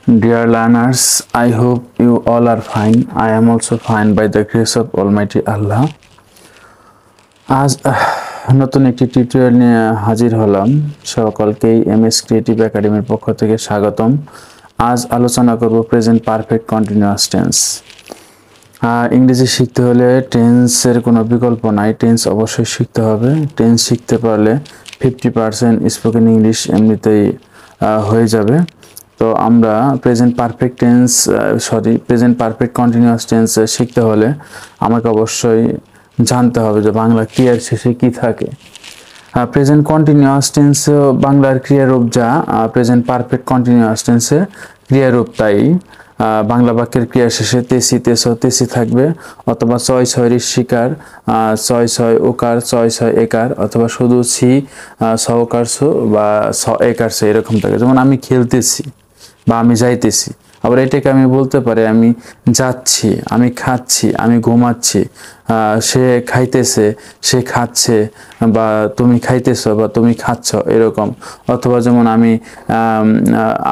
Dear learners, I hope you all are fine. I am also fine by the grace of Almighty Allah. আজ নতুন একটি tutorial নিয়ে হাজির হলাম। সকলকেই এমএস ক্রিয়েটিভ একাডেমির পক্ষ থেকে স্বাগতম। আজ আলোচনা করব প্রেজেন্ট পারফেক্ট কন্টিনিউয়াস টেন্স। ইংরেজি শিখতে হলে টেন্সের কোনো বিকল্প নাই, টেন্স অবশ্যই শিখতে হবে। টেন্স শিখতে পারলে 50% স্পোকেন ইংলিশ এমনিতেই হয়ে যাবে। তো আমরা প্রেজেন্ট পারফেক্ট কন্টিনিউয়াস টেন্স শিখতে হলে আমাকে অবশ্যই জানতে হবে যে বাংলা ক্রিয়ার শেষে কি থাকে। প্রেজেন্ট কন্টিনিউয়াস টেন্স বাংলার ক্রিয়ারূপ যা প্রেজেন্ট পারফেক্ট কন্টিনিউয়াস টেন্সে ক্রিয়ারূপ তাই। বাংলা বাক্যের ক্রিয়া শেষে তেসি তেস তেসি থাকবে, অথবা ছয় ছয় ঋষিকার, ছয় ছয় ওকার, ছয় ছয় একার, অথবা শুধু ছি সহকার সু বা স একার সে এরকম থাকে। যেমন আমি খেলতেছি বা আমি যাইতেছি। আবার এটাকে আমি বলতে পারি আমি যাচ্ছি, আমি খাচ্ছি, আমি ঘুমাচ্ছি, সে খাইতেছে, সে খাচ্ছে, বা তুমি খাইতেছো বা তুমি খাচ্ছ এরকম। অথবা যেমন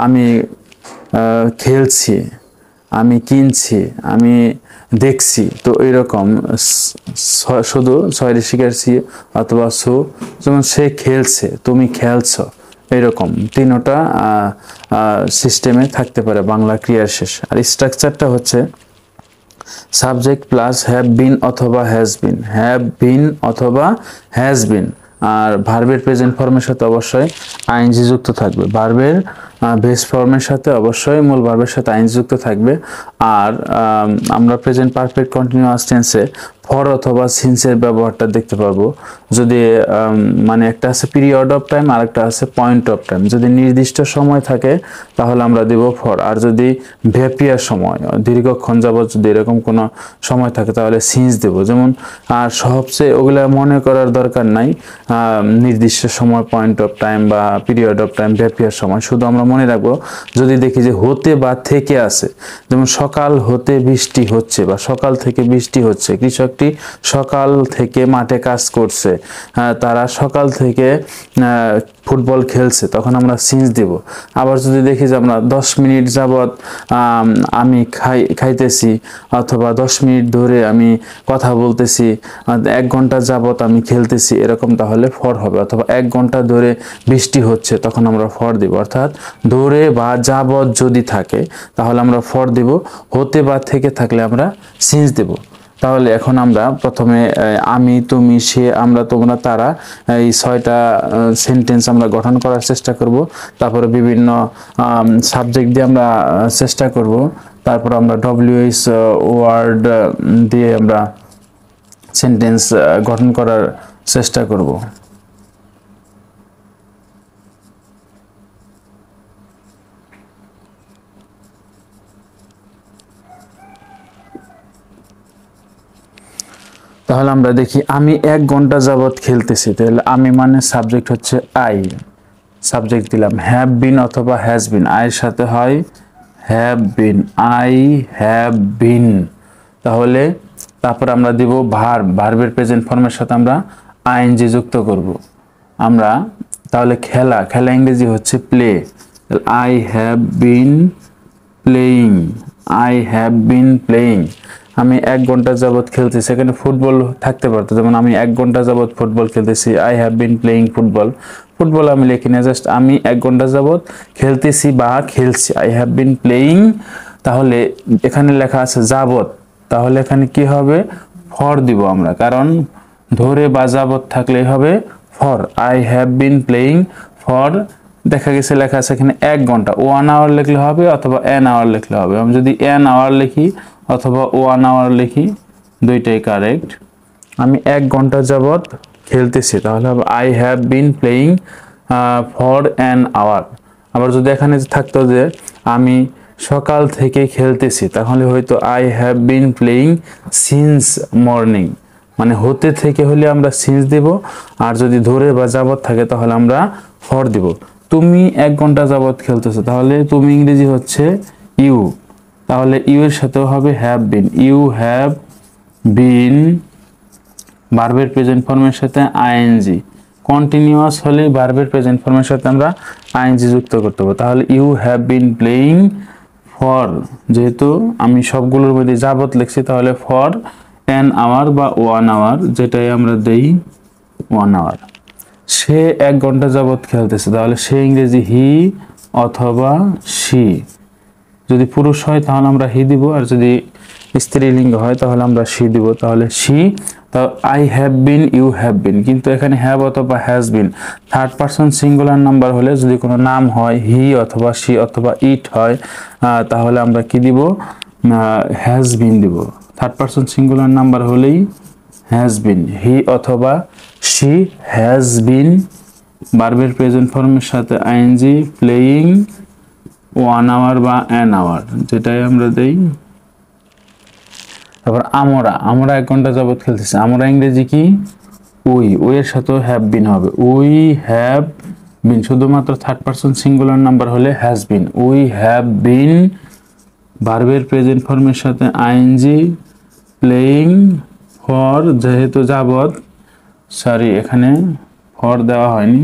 আমি খেলছি, আমি কিনছি, আমি দেখছি। তো এরকম শুধু ছয় ঋষিকার সি অথবা সু, যেমন সে খেলছে, তুমি খেলছো, এরকম তিনটা সিস্টেমে থাকতে পারে বাংলা ক্রিয়ার শেষ। আর স্ট্রাকচারটা হচ্ছে সাবজেক্ট প্লাস হ্যাভ বিন অথবা হ্যাজ বিন, হ্যাভ বিন অথবা হ্যাজ বিন। আর ভার্বের প্রেজেন্ট ফর্মের সাথে অবশ্যই আইএনজি যুক্ত থাকবে। ভার্বের বেস ফর্মের সাথে অবশ্যই মূল ভার্বের সাথে আইএনজি যুক্ত থাকবে। আর আমরা প্রেজেন্ট পারফেক্ট কন্টিনিউয়াস টেন্সে ফর অথবা সিন্সের ব্যবহারটা দেখতে পারবো। যদি মানে একটা আছে পিরিয়ড অফ টাইম আর একটা আছে পয়েন্ট অফ টাইম। যদি নির্দিষ্ট সময় থাকে তাহলে আমরা দেব ফর, আর যদি ভ্যাপিয়ার সময় দীর্ঘক্ষণ যাবত যদি এরকম কোনো সময় থাকে তাহলে সিন্স দেব। যেমন আর সবচেয়ে ওগুলা মনে করার দরকার নাই নির্দিষ্ট সময়, পয়েন্ট অফ টাইম বা পিরিয়ড অফ টাইম, ভ্যাপিয়ার সময়। শুধু আমরা মনে রাখবো যদি দেখি যে হতে বা থেকে আছে, যেমন সকাল হতে বৃষ্টি হচ্ছে বা সকাল থেকে বৃষ্টি হচ্ছে, কৃষকটি সকাল থেকে মাঠে কাজ করছে, তারা সকাল থেকে ফুটবল খেলছে, তখন আমরা সিন্স দেব। আবার যদি দেখি যে আমরা 10 মিনিট যাবত আমি খাইতেছি, অথবা 10 মিনিট ধরে আমি কথা বলতেছি, 1 ঘন্টা যাবত আমি খেলতেছি এরকম, তাহলে ফর হবে। অথবা 1 ঘন্টা ধরে বৃষ্টি হচ্ছে, তখন আমরা ফর দিব। অর্থাৎ ধরে বা যাবত যদি থাকে তাহলে আমরা ফর দিব, হতে বা থেকে থাকলে আমরা সিন্স দেব। তাহলে এখন আমরা প্রথমে আমি, তুমি, সে, আমরা, তোমরা, তারা, এই 6টা সেন্টেন্স আমরা গঠন করার চেষ্টা করব। তারপরে বিভিন্ন সাবজেক্ট দিয়ে আমরা চেষ্টা করব। তারপর আমরা WH ওয়ার্ড দিয়ে আমরা সেন্টেন্স গঠন করার চেষ্টা করব। তাহলে আমরা দেখি আমি 1 ঘন্টা যাবত খেলতেছি। তাহলে আমি মানে সাবজেক্ট হচ্ছে আই, সাবজেক্ট দিলাম। হ্যাভ বিন অথবা হ্যাজ বিন, আইয়ের সাথে হয় হ্যাভ বিন, আই হ্যাভ বিন। তাহলে তারপর আমরা দিব ভার্বের প্রেজেন্ট ফর্মের সাথে আমরা আইএনজি যুক্ত করব। আমরা তাহলে খেলা ইংরেজি হচ্ছে play. I have been playing, I have been playing. আমি 1 ঘন্টা যাবত খেলতেছি, এখানে ফুটবল থাকতে পারতো, যেমন আমি 1 ঘন্টা যাবত ফুটবল খেলতেছি, I have been playing football. Football আমি লিখি না, জাস্ট আমি 1 ঘন্টা যাবত খেলতেছি বা খেলছি, আই হ্যাভ বিন প্লেয়িং। তাহলে এখানে লেখা আছে যাবত, তাহলে এখানে কি হবে, ফর দিব আমরা, কারণ ধরে বা যাবত থাকলে হবে for. I have been playing for, দেখা গেছে লেখা আছে এখানে 1 ঘন্টা, 1 আওয়ার লিখলে হবে অথবা an আওয়ার লিখলে হবে। আমি যদি an আওয়ার লিখি অথবা 1 আওয়ার লিখি, দুইটাই কারেক্ট। আমি 1 ঘন্টা যাবত খেলতেছি, তাহলে হবে I have been playing for an hour. আবার যদি এখানে থাকতো যে আমি সকাল থেকে খেলতেছি, তাহলে হয়তো I have been playing since morning, মানে হতে থেকে হলে আমরা সিন্স দিব। আর যদি ধরে বা যাবত থাকে তাহলে আমরা ফর দিব। তুমি 1 ঘন্টা যাবত খেলতেছো, তাহলে তুমি ইংরেজি হচ্ছে ইউ, তাহলে ইউ এর সাথেও হবে have been, you have been. ভার্বের প্রেজেন্ট ফর্মের সাথে আইএনজি, কন্টিনিউয়াস হলে ভার্বের প্রেজেন্ট ফর্মের সাথে আমরা আইএনজি যুক্ত করতে হবে। তাহলে you have been playing for, যেহেতু আমি সবগুলোর মধ্যে যাবত লিখছি তাহলে ফর অ্যান আওয়ার বা 1 আওয়ার, যেটাই আমরা দেই 1 আওয়ার। সে 1 ঘন্টা যাবত খেলতেছে, তাহলে সে ইংরেজি হি অথবা সি। যদি পুরুষ হয় তাহলে আমরা হি দিব, আর যদি স্ত্রীলিঙ্গ হয় তাহলে আমরা সি দিব, তাহলে সি। তা I have been, you have been, কিন্তু এখানে হ্যাভ অথবা has been third person singular number হলে, যদি কোনো নাম হয় হি অথবা সি অথবা ইট হয়, তাহলে আমরা কি দিব, হ্যাজ বিন দিব। থার্ড পারসন সিঙ্গুলার নাম্বার হলেই হ্যাজ বিন, হি অথবা সি হ্যাজ বিন ভার্বের প্রেজেন্ট ফর্মের সাথে আইএনজি প্লেয়িং 1 আওয়ার বা অ্যান আওয়ার, যেটাই আমরা দেই। তারপর আমরা 1 ঘন্টা যাবত খেলতেছি, আমরা ইংরেজি কি, উই, এর সাথে হ্যাভ বিন হবে, উই হ্যাভ বিন। শুধুমাত্র থার্ড পারসন সিঙ্গুলার নাম্বার হলে has bin, we have been ভার্বের প্রেজেন্ট ফর্মের সাথে আইএনজি প্লেয়িং ফর, যেহেতু যাবত, সরি এখানে ফর দেওয়া হয়নি,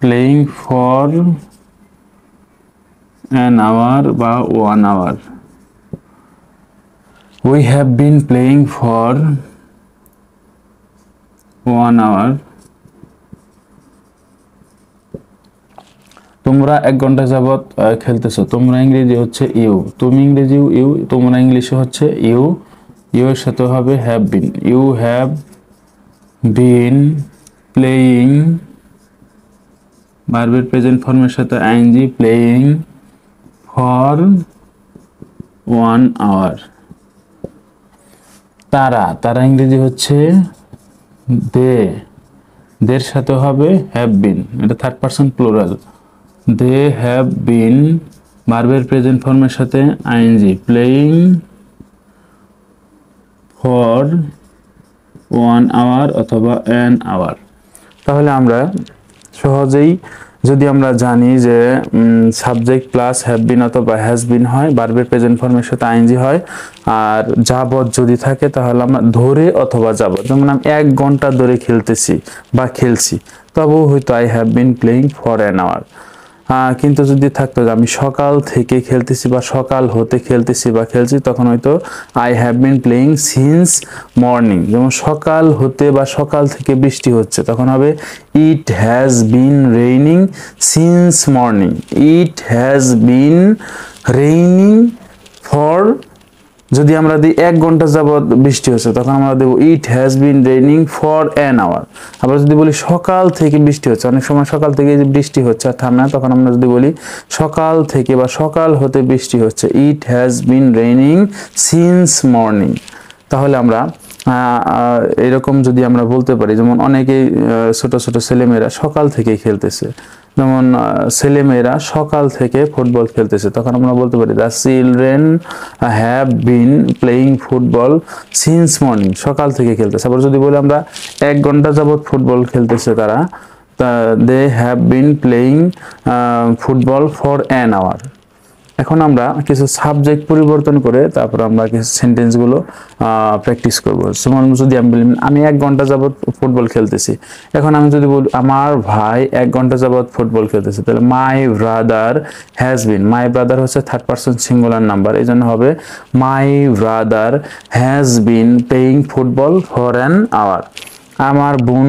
প্লেয়িং ফর অ্যান আওয়ার বা 1 hour. We have been playing for 1 hour. তোমরা 1 ঘন্টা যাবত খেলতেছো, তোমরা ইংরেজি হচ্ছে ইউ, তুমি ইংরেজি ইউ, তোমরা ইংলিশে হচ্ছে ইউ, ইউ এর সাথে হবে have been, you have been playing ভার্বের প্রেজেন্ট ফর্মের সাথে আইএনজি প্লেয়িং ফর 1 hour. তারা ইংরেজি হচ্ছে দে, দের সাথে হবে হ্যাভ বিন, এটা third person plural, they have been ভার্বের প্রেজেন্ট ফর্মের সাথে আইএনজি প্লেয়িং ফর 1 আওয়ার অথবা অ্যান আওয়ার। তাহলে আমরা সহজেই, যদি আমরা জানি যে সাবজেক্ট প্লাস হ্যাভ বিন অথবা হ্যাজ বিন হয়, ভার্বের প্রেজেন্ট ফর্মের সাথে আইএনজি হয়, আর যাবত যদি থাকে তাহলে আমরা ধরে অথবা যাবত, যেমন আমি 1 ঘন্টা ধরে খেলতেছি বা খেলছি, তবুও হয়তো I have been playing for an hour. কিন্তু যদি থাকতো যে আমি সকাল থেকে খেলতেছি বা সকাল হতে খেলতেছি বা খেলছি, তখন হয়তো I have been playing since morning, যেমন সকাল হতে বা সকাল থেকে বৃষ্টি হচ্ছে, তখন হবে ইট has been raining since morning, it has been raining for, যদি আমরা দিই 1 ঘন্টা যাবত বৃষ্টি হচ্ছে, তখন আমরা দেবো it has been raining for an hour. আবার যদি বলি সকাল থেকে বৃষ্টি হচ্ছে, অনেক সময় সকাল থেকে যে বৃষ্টি হচ্ছে আর থামে না, তখন আমরা যদি বলি সকাল থেকে বা সকাল হতে বৃষ্টি হচ্ছে, it has been raining since morning. তাহলে আমরা এরকম যদি আমরা বলতে পারি, যেমন অনেকেই ছোট ছোট ছেলেমেয়েরা সকাল থেকেই খেলতেছে, যেমন ছেলেমেয়েরা সকাল থেকে ফুটবল খেলতেছে, তখন আমরা বলতে পারি the children have been playing football since morning, সকাল থেকে খেলতেছে। আবার যদি বলি আমরা 1 ঘন্টা যাবত ফুটবল খেলতেছে তারা, they have been playing football for an hour. এখন আমরা কিছু সাবজেক্ট পরিবর্তন করে তারপর আমরা কিছু সেন্টেন্সগুলো প্র্যাকটিস করব। যেমন যদি আমি বলি আমি 1 ঘন্টা যাবত ফুটবল খেলতেছি, এখন আমি যদি বলি আমার ভাই 1 ঘন্টা যাবত ফুটবল খেলতেছে, তাহলে my brother has been, my brother হচ্ছে থার্ড পারসন সিঙ্গুলার নাম্বার, এই জন্য হবে my brother has been playing football for an hour. আমার বোন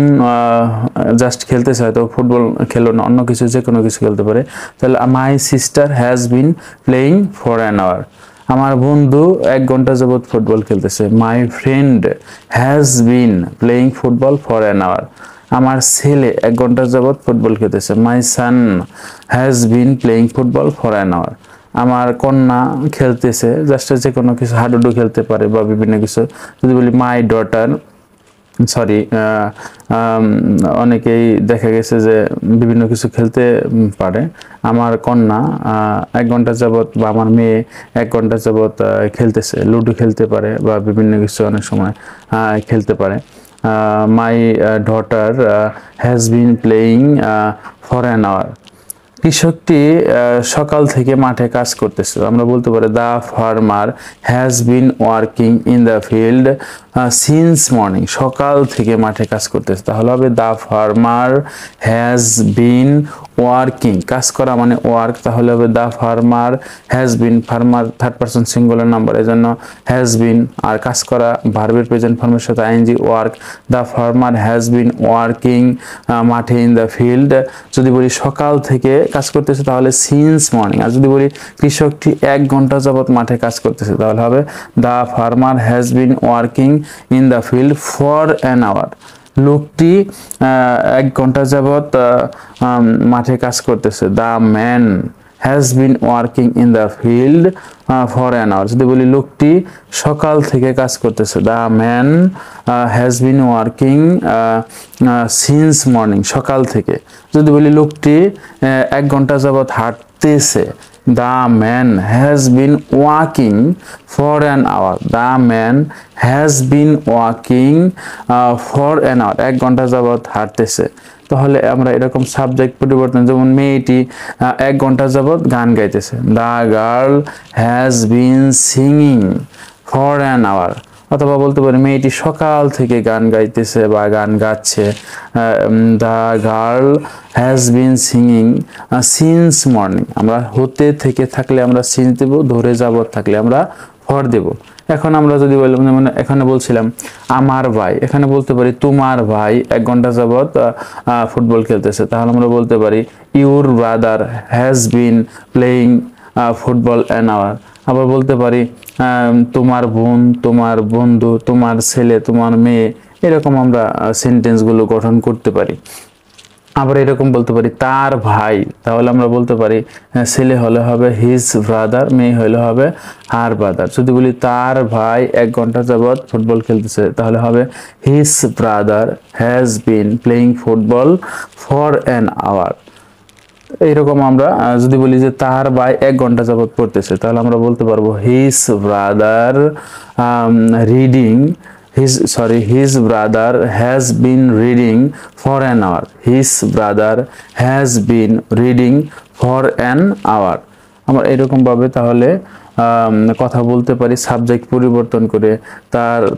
জাস্ট খেলতেছে, হয়তো ফুটবল খেলো না, অন্য কিছু যে কোনো কিছু খেলতে পারে, তাহলে my sister has been playing for an hour. আমার বন্ধু 1 ঘন্টা যাবত ফুটবল খেলতেছে, my friend has been playing football for an hour. আমার ছেলে 1 ঘন্টা যাবত ফুটবল খেলতেছে, my son has been playing football for an hour. আমার কন্যা খেলতেছে, জাস্ট যে কোনো কিছু হাডুডু খেলতে পারে বা বিভিন্ন কিছু। যদি বলি মাই ডটার, সরি অনেকেই দেখা গেছে যে বিভিন্ন কিছু খেলতে পারে, আমার কন্যা 1 ঘন্টা যাবত বা আমার মেয়ে 1 ঘন্টা যাবত খেলতেছে, লুডো খেলতে পারে বা বিভিন্ন কিছু অনেক সময় খেলতে পারে। My daughter has been playing for an hour. কৃষকটি সকাল থেকে মাঠে কাজ করতেছে, আমরা বলতে পারি the farmer has been working in the field since morning, সকাল থেকে মাঠে কাজ করতেছে, তাহলে হবে the farmer has been working, কাজ করা মানে ওয়ার্ক, তাহলে হবে the farmer has been, farmer third person singular number, এজন্য হ্যাজ বিন, আর কাজ করা ভার্বের প্রেজেন্ট ফর্মের সাথে ING work, the farmer has been working মাঠে ইন দ্য ফিল্ড। যদি বলি সকাল থেকে কাজ করতেছে তাহলে সিন্স মর্নিং, আর যদি বলি কৃষকটি 1 ঘন্টা যাবত মাঠে কাজ করতেছে তাহলে হবে the farmer has been working in the field for an hour. লোকটি 1 ঘন্টা যাবত মাঠে কাজ করতেছে, the man has been working in the field for an hour. যদি বলি লোকটি সকাল থেকে কাজ করতেছে, the man has been working since morning, সকাল থেকে। যদি বলি লোকটি 1 ঘন্টা যাবত হাঁটতেছে, the man has been walking for an hour, the man has been walking for an hour, 1 ঘন্টা যাবত হাঁটতেছে। তাহলে আমরা এরকম সাবজেক্ট পরিবর্তন, যেমন মেয়েটি 1 ঘন্টা যাবত গান গাইতেছে, the girl has been singing for an hour। অথবা বলতে পারি মেয়েটি সকাল থেকে গান গাইতেছে বা গান গাচ্ছে, the girl has been singing since morning. আমরা হতে থেকে থাকলে আমরা সিন্স দেব, ধরে যাবত থাকলে আমরা ফর দেব। এখন আমরা যদি বললাম, যেমন এখানে বলছিলাম আমার ভাই, এখানে বলতে পারি তোমার ভাই 1 ঘন্টা যাবত ফুটবল খেলতেছে, তাহলে আমরা বলতে পারি your brother has been playing football an hour. আবার বলতে পারি তোমার বোন, তোমার বন্ধু, তোমার ছেলে, তোমার মেয়ে, এরকম আমরা সেন্টেন্সগুলো গঠন করতে পারি। আবার এরকম বলতে পারি তার ভাই, তাহলে আমরা বলতে পারি ছেলে হলে হবে হিজ ব্রাদার, মেয়ে হলে হবে হার ব্রাদার। যদি বলি তার ভাই 1 ঘন্টা যাবত ফুটবল খেলতেছে তাহলে হবে his brother has been playing football for an hour. এইরকম আমরা যদি বলি যে তার ভাই 1 ঘন্টা যাবত পড়তেছে তাহলে আমরা বলতে পারবো his brother reading, his brother has been reading for an hour, his brother has been reading for an hour। আমরা এরকম ভাবে তাহলে কথা বলতে পারি সাবজেক্ট পরিবর্তন করে,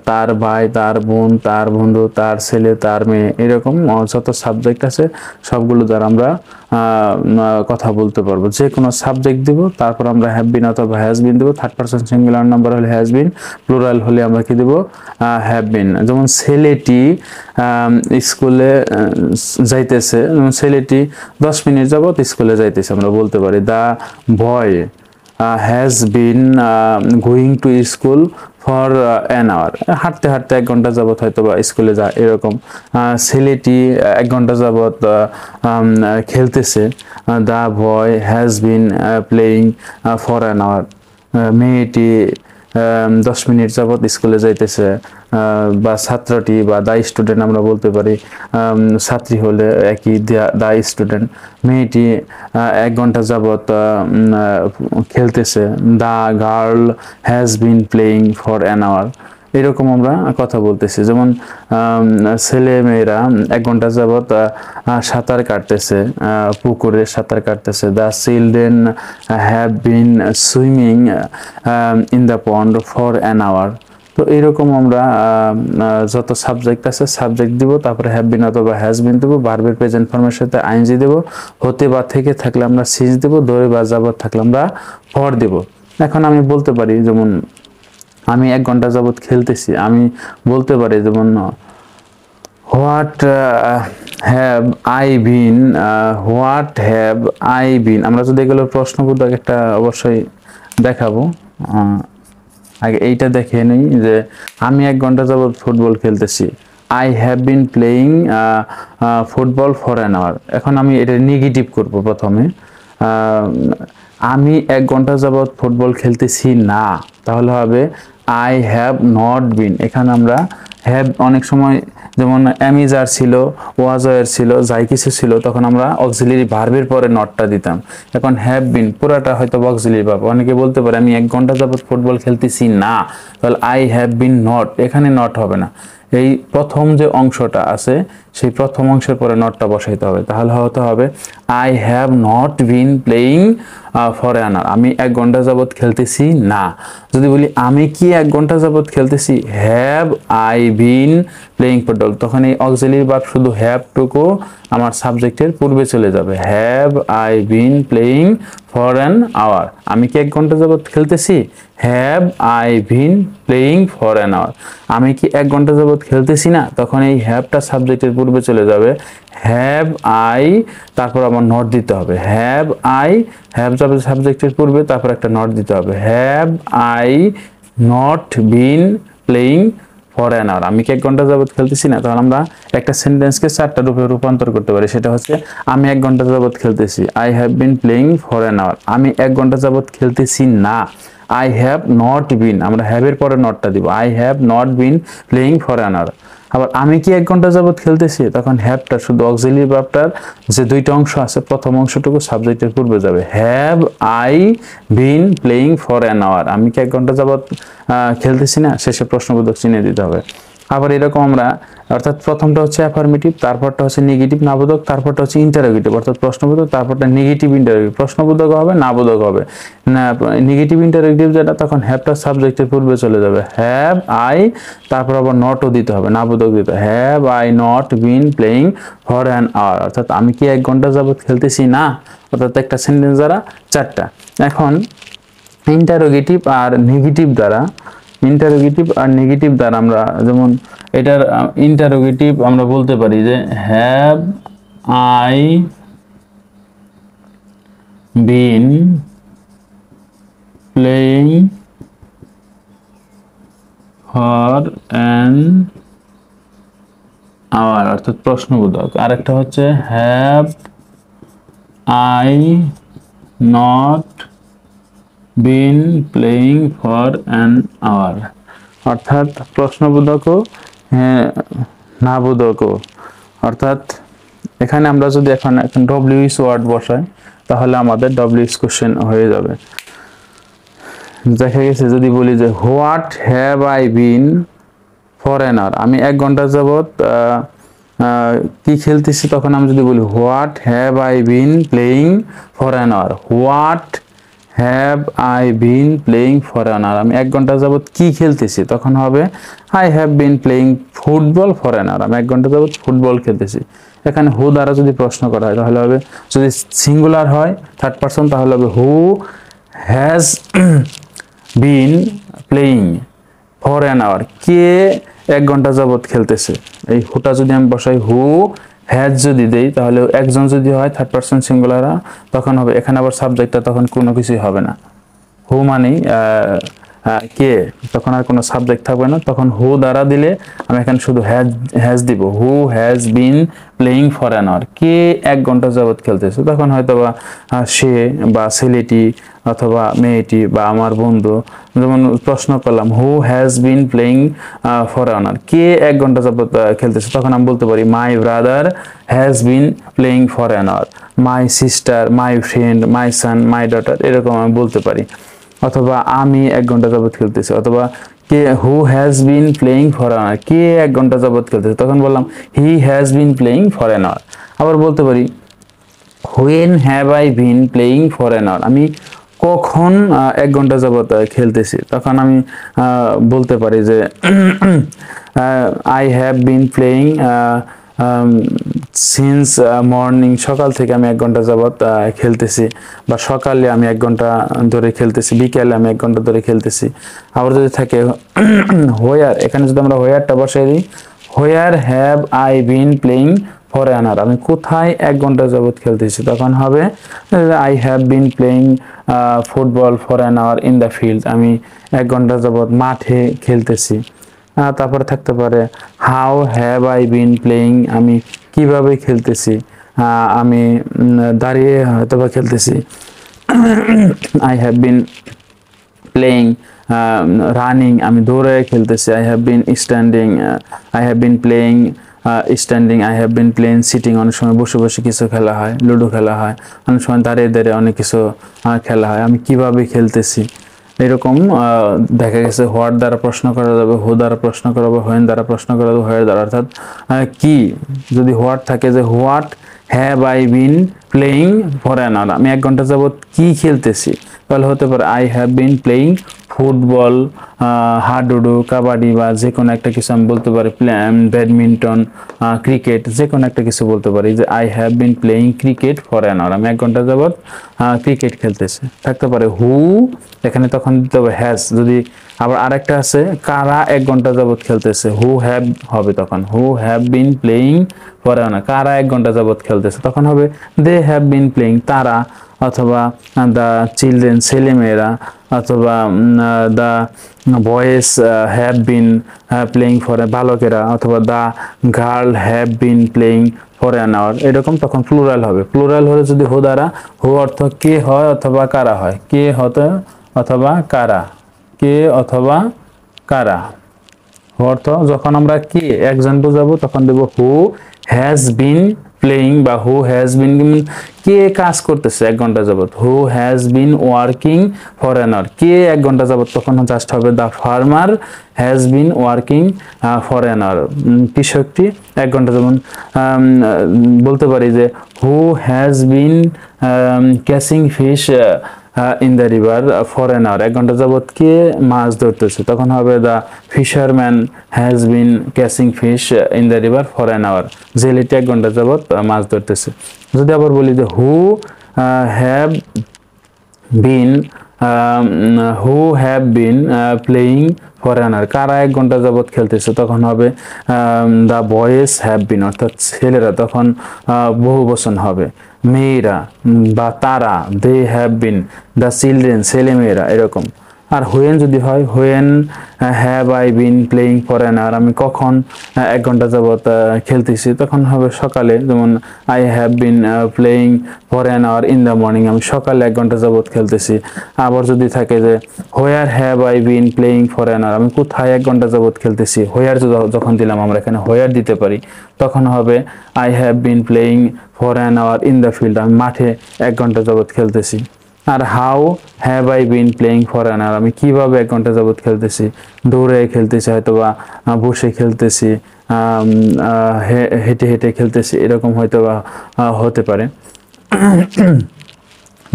তার ভাই, তার বোন, তার বন্ধু, তার ছেলে, তার মেয়ে, এরকম যত সাবজেক্ট আছে সবগুলো দ্বারা আমরা কথা বলতে পারবো। যে কোনো সাবজেক্ট দিব, তারপর আমরা হ্যাভ বিন অথবা হ্যাজ বিন দেব। থার্ড পারসন সিঙ্গুলার নাম্বার হলে হ্যাজ বিন, প্লুরাল হলে আমরা কি দেব হ্যাভ বিন। যেমন ছেলেটি স্কুলে যাইতেছে, ছেলেটি 10 মিনিট যাবত স্কুলে যাইতেছে, আমরা বলতে পারি the boy has been going to school for an hour। হাঁটতে হাঁটতে 1 ঘন্টা যাবত হয়তো বা স্কুলে যায়, এরকম। ছেলেটি 1 ঘন্টা যাবত খেলতেছে, the boy has been playing for an hour। মেয়েটি 10 মিনিট যাবত স্কুলে যাইতেছে, বা ছাত্রটি বা দা স্টুডেন্ট আমরা বলতে পারি, ছাত্রী হলে একই দা স্টুডেন্ট। মেয়েটি 1 ঘন্টা যাবত খেলতেছে, the girl has been playing for an hour. এরকম আমরা কথা বলতেছি। যেমন ছেলে মেয়েরা 1 ঘন্টা যাবত সাঁতার কাটতেছে, পুকুরে সাঁতার কাটতেছে, the children have been swimming in the pond for an hour. তো এইরকম আমরা যত সাবজেক্ট আছে সাবজেক্ট দিব, তারপরে হ্যাভ বিন অথবা হ্যাজ বিন দেবো, ভার্বের প্রেজেন্ট ফর্মের সাথে আইএনজি দেব, হতে বা থেকে থাকলে আমরা সিজ দেব, ধরে বা যাবত থাকলে আমরা ফর দেব। এখন আমি বলতে পারি, যেমন আমি 1 ঘন্টা যাবত খেলতেছি, আমি বলতে পারি যেমন what have I bin, what have I বিন। আমরা যদি এগুলো প্রশ্নবোধক একটা অবশ্যই দেখাবো, আগে এইটা দেখে নিই যে আমি 1 ঘন্টা যাবত ফুটবল খেলতেছি, I have been playing football for an hour. এখন আমি এটা নেগেটিভ করব প্রথমে, আমি 1 ঘন্টা যাবত ফুটবল খেলতেছি না, তাহলে হবে আই হ্যাভ নট বিন। এখানে আমরা হ্যাভ অনেক সময় যেমন অ্যামিজার ছিল, ওয়াজয়ের ছিল, যাই কিছু ছিল, তখন আমরা অক্সিলারি ভার্বের পরে নটটা দিতাম। এখন হ্যাভ বিন পুরাটা হয়তো অক্সিলারি ভার্ব। অনেকে বলতে পারে আমি 1 ঘন্টা যাবত ফুটবল খেলতেছি না, তাহলে আই হ্যাভ বিন নট, এখানে নট হবে না, এই প্রথম যে অংশটা আছে সেই প্রথম অংশের পরে নটটা বসাইতে হবে, তাহলে হতে হবে I have not been playing for an hour, আমি 1 ঘন্টা যাবত খেলতেছি না। যদি বলি আমি কি 1 ঘন্টা যাবত খেলতেছি, have I been playing football, তখন এই অক্সিলারি ভার্ব শুধু হ্যাভ টুকু আমার সাবজেক্টের পূর্বে চলে যাবে, have I been playing for an hour, আমি কি 1 ঘন্টা যাবত খেলতেছি, have I been playing for an hour, আমি কি 1 ঘন্টা যাবত খেলতেছি না, তখন এই হ্যাভটা সাবজেক্টের পূর্বে চলে যাবে, হ্যাভ আই, তারপর আমার নট দিতে হবে, হ্যাভ আই, হ্যাভ যাবে সাবজেক্টের পূর্বে, তারপর একটা নট দিতে হবে, have I not been playing for an hour, আমি কি 1 ঘন্টা যাবত খেলতেছি না। তাহলে আমরা একটা সেন্টেন্সকে 4টা রূপে রূপান্তর করতে পারি, সেটা হচ্ছে আমি 1 ঘন্টা যাবত খেলতেছি, I have been playing for an hour, আমি 1 ঘন্টা যাবত খেলতেছি না, আই হ্যাভ নট বিন, আমরা হ্যাভের পরে নটটা দিব, I have not been playing for an hour. আবার আমি কি 1 ঘন্টা যাবত খেলতেছি, তখন হ্যাভটা শুধু অক্সিলারি ভার্বটার যে 2টা অংশ আছে প্রথম অংশটুকু সাবজেক্টের পূর্বে যাবে, have I been playing for an hour, আমি কি 1 ঘন্টা যাবত খেলতেছি না, শেষে প্রশ্নবোধক চিহ্ন দিতে হবে। আবার এরকম আমরা, অর্থাৎ প্রথমটা হচ্ছে অ্যাফার্মেটিভ, তারপরটা হচ্ছে নেগেটিভ নাবোধক, তারপরটা হচ্ছে ইন্টারোগেটিভ অর্থাৎ প্রশ্নবোধক, তারপরটা নেগেটিভ ইন্টারোগেটিভ, প্রশ্নবোধক হবে নাবোধক হবে না, নেগেটিভ ইন্টারোগেটিভ যেটা তখন হ্যাভটা সাবজেক্টের পূর্বে চলে যাবে, হ্যাভ আই, তারপর আবার নটও দিতে হবে, নাবোধক দিতে হবে, have I not been playing for an hour, অর্থাৎ আমি কি 1 ঘন্টা যাবত খেলতেছি না, অর্থাৎ একটা সেন্টেন্স দ্বারা 4টা। এখন ইন্টারোগেটিভ আর নেগেটিভ দ্বারা, ইন্টারোগেটিভ আর নেগেটিভ দ্বারা আমরা যেমন এটার ইন্টারোগেটিভ আমরা বলতে পারি যে have I been playing for an hour, অর্থাৎ প্রশ্নবোধক। আরেকটা হচ্ছে have I not been playing for an hour, অর্থাৎ প্রশ্নবোধকও নাবোধকও, অর্থাৎ এখানে আমরা যদি এখন ডব্লিউএস ওয়ার্ড বসাই তাহলে আমাদের ডব্লিউএস কোশ্চেন হয়ে যাবে। দেখা গেছে যদি বলি যে what have I been for an hour, আমি 1 ঘন্টা যাবত কি খেলতেছি, তখন আমি যদি বলি what have I been playing for an hour, what have I been playing for an hour, আমি 1 ঘন্টা যাবত কি খেলতেছি, তখন হবে I have been playing football for an hour, আমি 1 ঘন্টা যাবত ফুটবল খেলতেছি। এখানে হু দ্বারা যদি প্রশ্ন করা হয় তাহলে হবে, যদি সিঙ্গুলার হয় 3rd পারসন তাহলে হবে who has been playing for an hour, কে 1 ঘন্টা যাবত খেলতেছে, এই হুটা যদি আমি বসাই হু হ্যাজ যদি দেই তাহলে একজন যদি হয় 3rd পারসন সিঙ্গুলার তখন হবে, এখানে আবার সাবজেক্টটা তখন কোনো কিছুই হবে না, হু মানে কে, তখন আর কোনো সাবজেক্ট থাকবে না, তখন হু দ্বারা দিলে আমি এখানে শুধু হ্যাজ দিব, who has been playing for an hour, কে 1 ঘন্টা যাবত খেলতেছে, তখন হয়তো বা সে বা ছেলেটি অথবা মেয়েটি বা আমার বন্ধু, যেমন প্রশ্ন করলাম who has been playing for an hour, কে 1 ঘন্টা যাবত খেলতেছে, তখন আমি বলতে পারি my brother has been playing for an hour, my sister, my friend, my son, my daughter, এরকম আমি বলতে পারি। অথবা আমি 1 ঘন্টা যাবত খেলতেছি, অথবা কে who has been playing for an hour, কে 1 ঘন্টা যাবত খেলতেছে, তখন বললাম he has been playing for an hour. আবার বলতে পারি when have I been playing for an hour, আমি কখন 1 ঘন্টা যাবত খেলতেছি, তখন আমি বলতে পারি যে I have been playing since morning, সকাল থেকে আমি 1 ঘন্টা যাবত খেলতেছি, বা সকালে আমি 1 ঘন্টা ধরে খেলতেছি, বিকেলে আমি 1 ঘন্টা ধরে খেলতেছি। আবার যদি থাকে হোয়ার, এখানে যদি আমরা হোয়ারটা বসাই দিই, where have I been playing for an hour, আমি কোথায় 1 ঘন্টা যাবত খেলতেছি, তখন হবে I have been playing football for an hour in the field, আমি 1 ঘন্টা যাবত মাঠে খেলতেছি। তারপরে থাকতে পারে how have I been playing, আমি কিভাবে খেলতেছি, আমি দাঁড়িয়ে হয়তো বা খেলতেছি, I have been playing running, আমি দৌড়ে খেলতেছি, I have been standing, I have been playing standing, I have been playing sitting, অনেক সময় বসে বসে কিছু খেলা হয়, লুডো খেলা হয়, অনেক সময় দাঁড়িয়ে দাঁড়িয়ে অনেক কিছু খেলা হয়, আমি কিভাবে খেলতেছি, এরকম দেখা গেছে হোয়াট দ্বারা প্রশ্ন করা যাবে, হু দ্বারা প্রশ্ন করা যাবে, হোয়েন দ্বারা প্রশ্ন করা যাবে, হোয়ার দ্বারা। অর্থাৎ কি যদি হোয়াট থাকে যে what have I been playing for an hour, আমি 1 ঘন্টা যাবত কি খেলতেছি, তাহলে হতে পারে I have been playing football, হাডুডু, কাবাডি বা যে কোনো একটা কিছু আমি বলতে পারি, ব্যাডমিন্টন, ক্রিকেট, যে কোনো একটা কিছু বলতে পারি যে I have been playing cricket for an hour, আমি 1 ঘন্টা যাবত ক্রিকেট খেলতেছি। থাকতে পারে হু, এখানে তখন দিতে হবে হ্যাজ। যদি আবার আরেকটা আছে কারা 1 ঘন্টা যাবত খেলতেছে, হু হ্যাভ হবে তখন, who have been playing for an hour, কারা 1 ঘন্টা যাবত খেলতেছে, তখন হবে দে হ্যাভ বিন প্লেয়িং, তারা, অথবা দ্য চিলড্রেন, ছেলেমেয়েরা, অথবা the boys have been playing for, বালকেরা, অথবা the girl have been playing for an hour, এরকম তখন প্লুরাল হবে। প্লুরাল হলে যদি হু দ্বারা, হু অর্থ কে হয় অথবা কারা হয়, কে হতে অথবা কারা, কে অথবা কারা। অর্থ যখন আমরা কে একজন বোঝাবো তখন দেব হু হ্যাজ বিন প্লেয়িং, বা হু হ্যাজ বিন, কে কাজ করতেছে 1 ঘন্টা যাবত, who has been working for an hour, কে 1 ঘন্টা যাবত, তখন জাস্ট হবে the farmer has been working for an hour, কৃষকটি 1 ঘন্টা, যেমন বলতে পারি যে who has been catching fish in the river for an hour, 1 ঘন্টা যাবত কে মাছ ধরতেছে, তখন হবে the fisherman has been catching fish in the river for an hour, জেলেটি 1 ঘন্টা যাবত মাছ ধরতেছে। যদি আবার বলি যে who have been playing for an hour, কারা 1 ঘন্টা যাবত খেলতেছে, তখন হবে দ্য বয়েজ হ্যাভ বিন, অর্থাৎ ছেলেরা, তখন বহু বচন হবে, মেয়েরা বা তারা, they have been, the children, ছেলেমেয়েরা, এরকম। আর হোয়েন যদি হয়, when have I been playing for an hour, আমি কখন 1 ঘন্টা যাবত খেলতেছি, তখন হবে সকালে, যেমন I have been playing for an hour in the morning, আমি সকালে 1 ঘন্টা যাবত খেলতেছি। আবার যদি থাকে যে where have I been playing for an hour, আমি কোথায় 1 ঘন্টা যাবত খেলতেছি, হোয়ার যখন দিলাম আমরা এখানে হোয়ার দিতে পারি, তখন হবে I have been playing for an hour in the field, আমি মাঠে 1 ঘন্টা যাবত খেলতেছি। আর how have I been playing for an hour, আমি কিভাবে 1 ঘন্টা যাবত খেলতেছি, দৌড়ে খেলতেছি, হয়তো বা বসে খেলতেছি, হেঁটে হেঁটে খেলতেছি, এরকম হয়তো বা হতে পারে।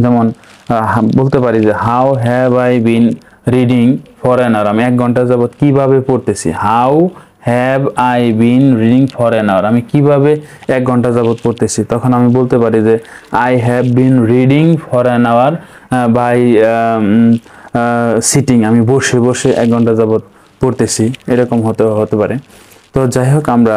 যেমন বলতে পারি যে how have I been reading for an hour, আমি 1 ঘন্টা যাবত কিভাবে পড়তেছি, how have I been reading for an hour, আমি কিভাবে 1 ঘন্টা যাবত পড়তেছি, তখন আমি বলতে পারি যে I have been reading for an hour by sitting, আমি বসে বসে 1 ঘন্টা যাবত পড়তেছি, এরকম হতে পারে। তো যাই হোক, আমরা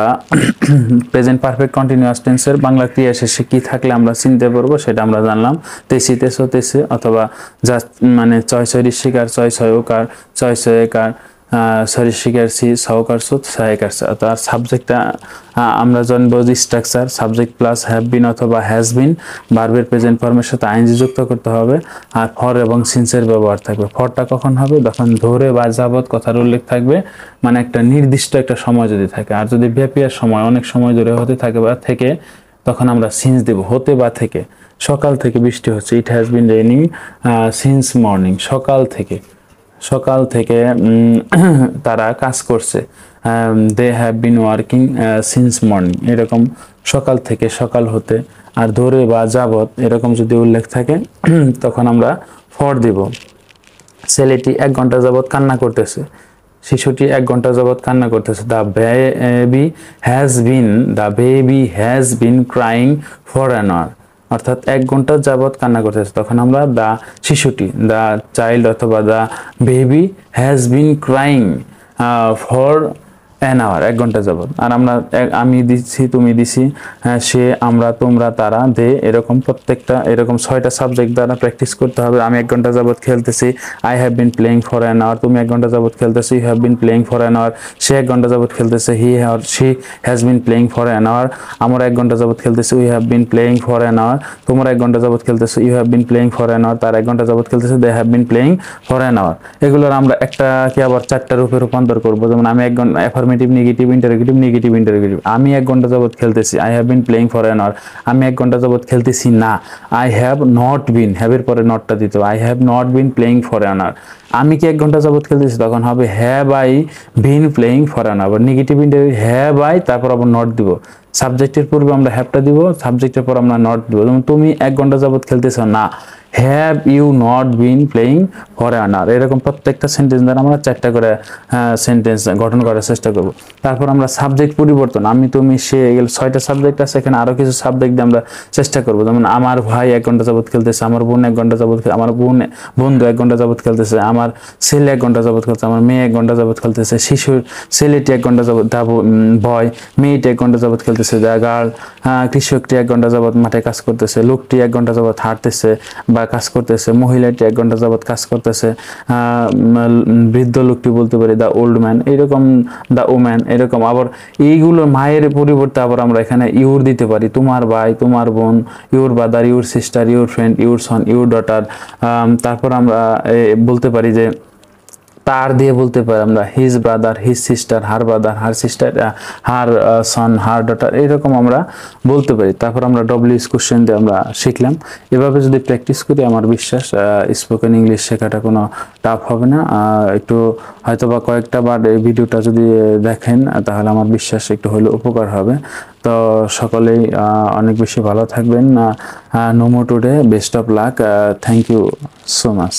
প্রেজেন্ট পারফেক্ট কন্টিনিউয়াস টেন্সের বাংলা ক্রিয়া শেষে কি থাকলে আমরা চিনতে পারবো সেটা আমরা জানলাম। তেসি তেসো তেসে, অথবা জাস্ট মানে চয় ছয় ঋষিকার, চয় ছয় ওকার, চয় ছয় একার, সরি শিকার সি, সহকার সুত, সহায়কার সা। তো আর সাবজেক্টটা আমরা জানবো যে structure, subject plus have been অথবা হ্যাজ বিন, ভার্বের প্রেজেন্ট ফর্মের সাথে আইএনজি যুক্ত করতে হবে, আর ফর এবং সিন্সের ব্যবহার থাকবে। ফরটা কখন হবে, যখন ধরে বা যাবত কথার উল্লেখ থাকবে, মানে একটা নির্দিষ্ট একটা সময় যদি থাকে। আর যদি ব্যাপিয়ার সময়, অনেক সময় ধরে হতে থাকে বা থেকে, তখন আমরা সিন্স দেব, হতে বা থেকে। সকাল থেকে বৃষ্টি হচ্ছে, it has been raining since morning, সকাল থেকে তারা কাজ করছে, they have been working since morning, এরকম সকাল থেকে, সকাল হতে। আর ধরে বা যাবত এরকম যদি উল্লেখ থাকে তখন আমরা ফর দিব। ছেলেটি 1 ঘন্টা যাবত কান্না করতেছে, শিশুটি 1 ঘন্টা যাবত কান্না করতেছে, the baby has been crying for an hour, অর্থাৎ 1 ঘন্টা যাবত কান্না করতেছে, তখন আমরা দ্য শিশুটি, দ্য চাইল্ড অথবা the baby has been crying for an hour, 1 ঘন্টা যাবত। আর আমরা আমি দিচ্ছি, তুমি দিছি, সে, আমরা, তোমরা, তারা, দে, এরকম প্রত্যেকটা এরকম 6টা সাবজেক্ট দ্বারা প্র্যাকটিস করতে হবে। আমি 1 ঘন্টা যাবত খেলতেছি, I have been playing for an hour, তুমি 1 ঘন্টা যাবত খেলতেছি, you have been playing for an hour, সে 1 ঘন্টা যাবত খেলতেছে, he or she has been playing for an hour, আমরা 1 ঘন্টা যাবত খেলতেছি, we have been playing for an hour, তোমরা 1 ঘন্টা যাবত খেলতেছো, you have been playing for an hour, তারা 1 ঘন্টা যাবত খেলতেছে, they have been playing for an hour. এগুলোর আমরা একটাকে আবার 4টা রূপে রূপান্তর করবো। যেমন আমি 1 ঘন্টা affirmative, negative, interrogative, negative, interrogative. আমি 1 ঘন্টা যাবত খেলতেছি, I have been playing for an hour. আমি 1 ঘন্টা যাবত খেলতেছি না, আই হ্যাভ নট বিন, হ্যাভের পরে নটটা দিতে হবে, I have not been playing for an hour. আমি কি 1 ঘন্টা যাবত খেলতেছি, তখন হবে have I been playing for an hour. Negative, interrogative, have I, তারপর আবার নট দিব। সাবজেক্টের পূর্বে আমরা হ্যাভটা দিব, সাবজেক্টের পর আমরা নট দিব। যেমন তুমি 1 ঘন্টা যাবত খেলতেছ না, have you not been playing for an hour. এরকম প্রত্যেকটা সেন্টেন্স দ্বারা আমরা 4টা করে সেন্টেন্স গঠন করার চেষ্টা করব। তারপর আমরা সাবজেক্ট পরিবর্তন, আমি, তুমি, সে, এগুলো 6টা সাবজেক্ট আছে, এখানে আরও কিছু সাবজেক্ট দিয়ে আমরা চেষ্টা করব। যেমন আমার ভাই 1 ঘন্টা যাবত খেলতেছে, আমার বোন 1 ঘন্টা যাবত, আমার বন্ধু 1 ঘন্টা যাবত খেলতেছে, আমার ছেলে 1 ঘন্টা যাবত খেলতেছে, আমার মেয়ে 1 ঘন্টা যাবত খেলতেছে, শিশুর ছেলেটি 1 ঘন্টা যাবত, বয়, মেয়েটি 1 ঘন্টা যাবত খেলতেছে, গার্ল, কৃষকটি 1 ঘন্টা যাবত মাঠে কাজ করতেছে, লোকটি 1 ঘন্টা যাবত হাঁটতেছে বা কাজ করতেছে, মহিলাটি 1 ঘন্টা যাবত কাজ করতেছে, বৃদ্ধ লোকটি বলতে পারি দ্য ওল্ড ম্যান, এইরকম দ্য ওম্যান, এরকম। আবার এইগুলো মায়ের পরিবর্তে আবার আমরা এখানে ইউর দিতে পারি, তোমার ভাই, তোমার বোন, your brother, your sister, your friend, your Son, your daughter. তারপর আমরা বলতে পারি যে তার দিয়ে বলতে পারি আমরা his brother, his sister, her brother, her sister, her son, her daughter, এইরকম আমরা বলতে পারি। তারপর আমরা ডব্লিউএস কোশ্চেন দিয়ে আমরা শিখলাম। এভাবে যদি প্র্যাকটিস করি, আমার বিশ্বাস স্পোকেন ইংলিশ শেখাটা কোনো টাফ হবে না। একটু হয়তো বা কয়েকটা বার এই ভিডিওটা যদি দেখেন, তাহলে আমার বিশ্বাস একটু হলেও উপকার হবে। তো সকলেই অনেক বেশি ভালো থাকবেন। No more today, best of luck, thank you so much.